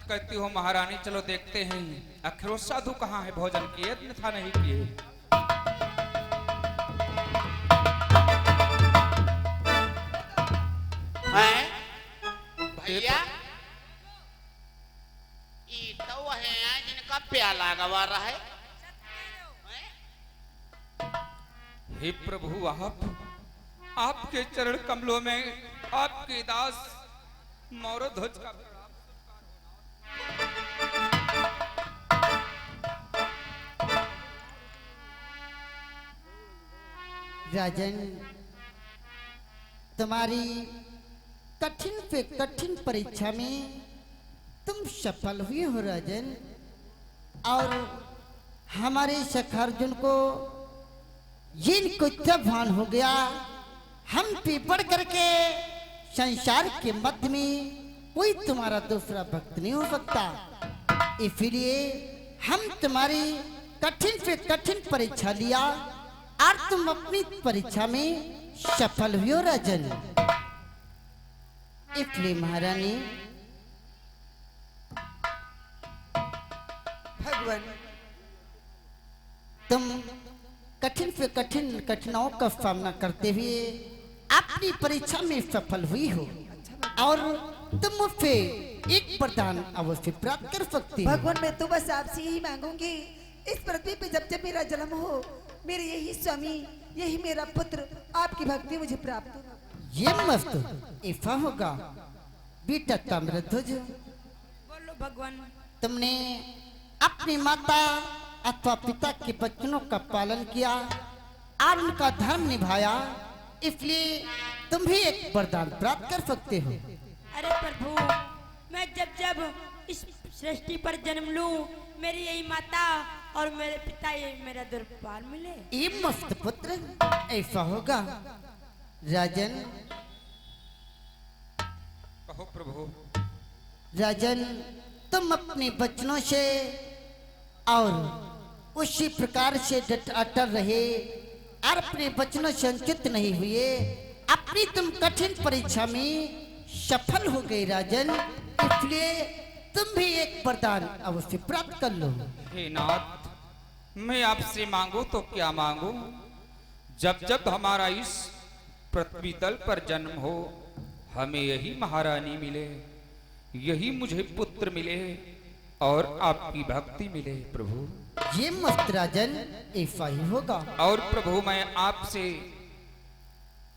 कहती हो महारानी चलो देखते हैं आखिर वो साधु कहाँ है, भोजन किए अन्यथा नहीं किए। भैया ये तो वह है जिनका प्याला गवा रहा है। हे प्रभु आपके चरण कमलों में आपके दास मौरध्वज का राजन, तुम्हारी कठिन पे कठिन परीक्षा में तुम सफल हुए हो राजन। और हमारे सखार्जुन को ये इनको क्या भान हो गया, हम पे बढ़ करके संसार के मध्य में कोई तुम्हारा दूसरा भक्त नहीं हो सकता। इसलिए हम तुम्हारी कठिन से कठिन परीक्षा लिया और तुम अपनी परीक्षा में सफल हुए हो राजन। इसलिए महारानी भगवान, तुम कठिन से कठिन कठिनाइयों का सामना करते हुए अपनी परीक्षा में सफल हुई हो और तुम मुझसे एक वरदान अवश्य प्राप्त कर सकती हो। भगवान मैं तो बस आपसे यही मांगूंगी, इस पृथ्वी पे जब जब मेरा जन्म हो मेरे यही स्वामी यही मेरा पुत्र आपकी भक्ति मुझे प्राप्त हो। ये मस्त ऐसा होगा बेटा ताम्रध्वज। बोलो भगवान। तुमने अपनी माता अथवा पिता के वचनों का पालन किया और उनका धर्म निभाया, इसलिए तुम भी एक वरदान प्राप्त कर सकते हो। अरे प्रभु, मैं जब जब इस सृष्टि पर जन्म लूं मेरी यही माता और मेरे पिता ये मेरा दरबार मिले। ये मस्त पुत्र ऐसा होगा राजन। कहो प्रभु। राजन, तुम अपने वचनों से और उसी प्रकार से डट अटल रहे और अपने वचनों से अंकित नहीं हुए, अपनी तुम कठिन परीक्षा में सफल हो गए राजन। इसलिए तुम भी एक वरदान अवश्य प्राप्त कर लो। हे नाथ, मैं आपसे मांगू तो क्या मांगू, जब जब हमारा इस पृथ्वी तल पर जन्म हो हमें यही महारानी मिले, यही मुझे पुत्र मिले और आपकी भक्ति मिले प्रभु। ये मस्त राजन ऐसा ही होगा। और प्रभु मैं आपसे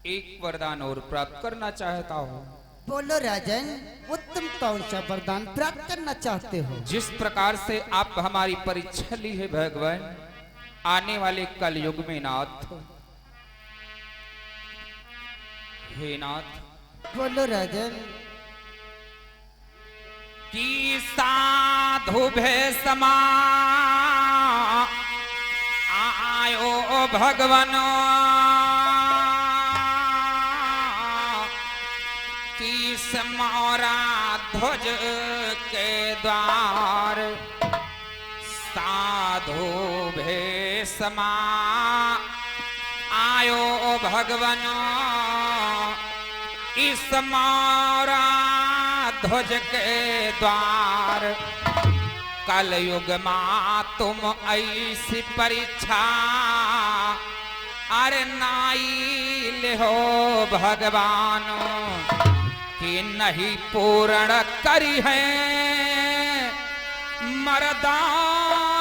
एक वरदान और प्राप्त करना चाहता हूँ। बोलो राजन, वो तुम कौन सा वरदान प्राप्त करना चाहते हो? जिस प्रकार से आप हमारी परीक्षा ली है भगवान, आने वाले कलयुग में नाथ, हे नाथ। बोलो राजन। कि साधु भय समा आयो भगवान, कि समौरा ध्वज के द्वार, साधु भय समा आयो भगवान, इस मौरा ध्वज के द्वार, कलयुग मां तुम ऐसी परीक्षा अरे नाई ले हो भगवान, कि नहीं पूर्ण करी है मरदा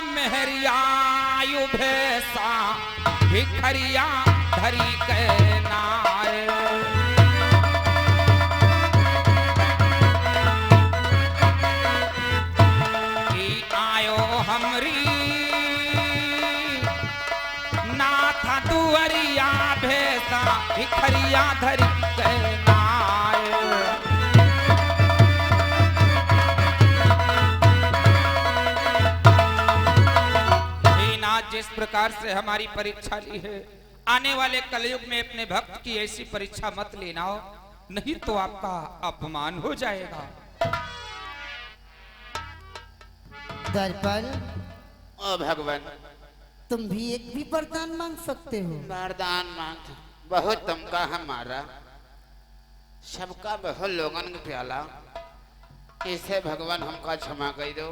मेहरियायु भैसा भिखरिया धरी के नाय। दुअरिया भैसा भिखरिया धरी के नाय। हे नाथ, जिस प्रकार से हमारी परीक्षा ली है, आने वाले कलयुग में अपने भक्त की ऐसी परीक्षा मत लेना, नहीं तो आपका अपमान हो जाएगा। दर्पण, ओ भगवान, तुम भी एक भी वरदान मांग सकते हो। वरदान मांग बहुत तुमका हमारा सबका बहुत लोगन के प्याला, इसे भगवान हमका क्षमा कर दो।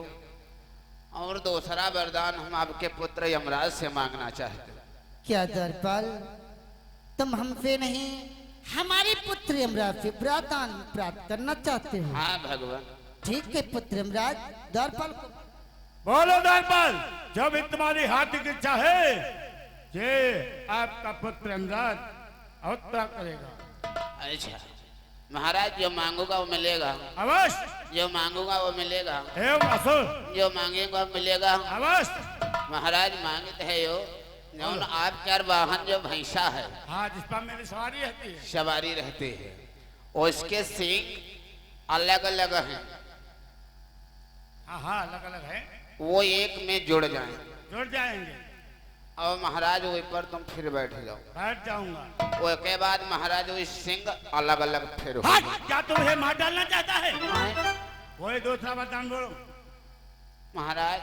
और दूसरा वरदान हम आपके पुत्र यमराज से मांगना चाहते हैं। क्या द्वारपाल, तुम हमसे नहीं हमारे पुत्र यमराज से वरदान प्राप्त करना चाहते हो? हाँ भगवान। ठीक है पुत्र यमराज, द्वारपाल को बोलो द्वारपाल, जब तुम्हारी हाथ की इच्छा है ये आपका पुत्र यमराज अवतार करेगा। अच्छा महाराज, जो मांगूंगा वो मिलेगा? अवश्य। जो मांगूंगा वो मिलेगा? एवं असुर। जो मांगेगा मिलेगा? अवश्य। महाराज मांगते है यो जौन आप चार वाहन जो भैंसा है, हाँ, जिस पर मेरी सवारी रहती है, सवारी रहते हैं, और इसके सींग अलग अलग हैं। हाँ हाँ, अलग अलग है। वो एक में जुड़ जाएं। जुड़ जाएंगे। और महाराज वही पर तुम फिर बैठ जाओ। बैठ जाऊंगा। वो के बाद महाराज वो सिंग अलग अलग फिर हो हाँ, जाएं। क्या तुम्हें मार डालना चाहता है? वही दूसरा वरदान बोलो। महाराज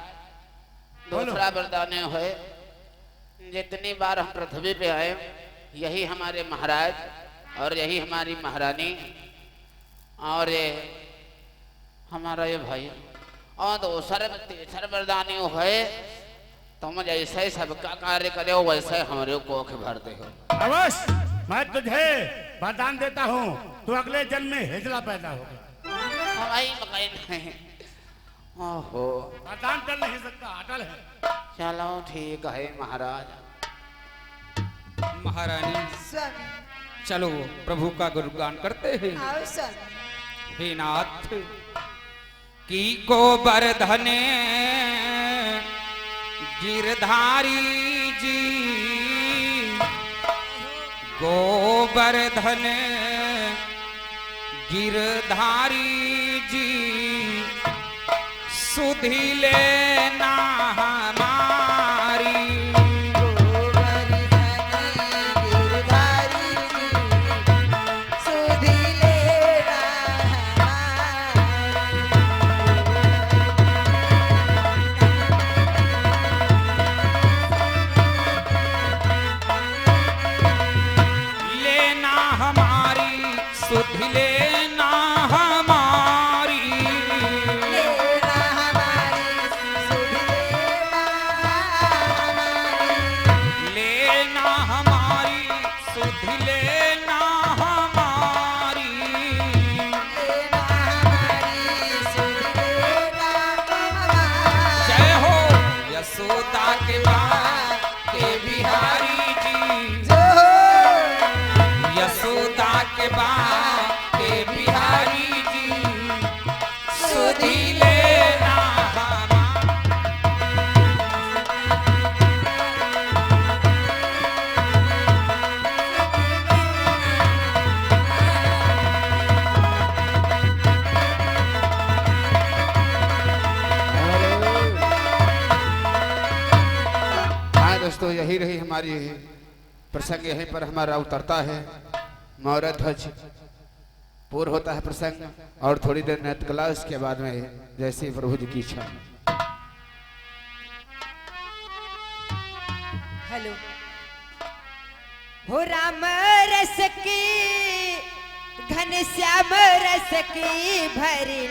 बोलो। दूसरा वरदान है, जितनी बार हम पृथ्वी पे आए यही हमारे महाराज और यही हमारी महारानी और ये हमारा ये भाई, और तीसरा वरदान है तुम जैसे सबका कार्य करे हो वैसे हमारे कोख भरते हो। अवश्य, मैं तुझे वरदान देता हूँ, तू अगले जन्म में हिजड़ा पैदा होगा। हमारी मकान नहीं। ओहो, वरदान चल नहीं सकता, अटल है। चलो ठीक है महाराज। महारानी स्वामी चलो प्रभु का गुणगान करते हैं। आओ स्वामी। हे नाथ की गोवर्धन गिरधारी जी, गोवर्धन गिरधारी जी, सुधि लेना हमारी। लेना हमारी सुधि लेना हमारी। लेना हमारी सुधि लेना हमारी। जय हो यशोदा के बाल के बिहारी जी, यशोदा के बाल के बिहारी जी, सुधि लेना हमारी। हाँ दोस्तों, यही रही हमारी प्रसंग, यहीं पर हमारा उतरता है। मौर्य ध्वज पूर्ण होता है प्रसंग, और थोड़ी देर नृत्य कला, उसके बाद में जैसे प्रभु जी की इच्छा। हेलो हो राम रस की घन श्याम रस की भरी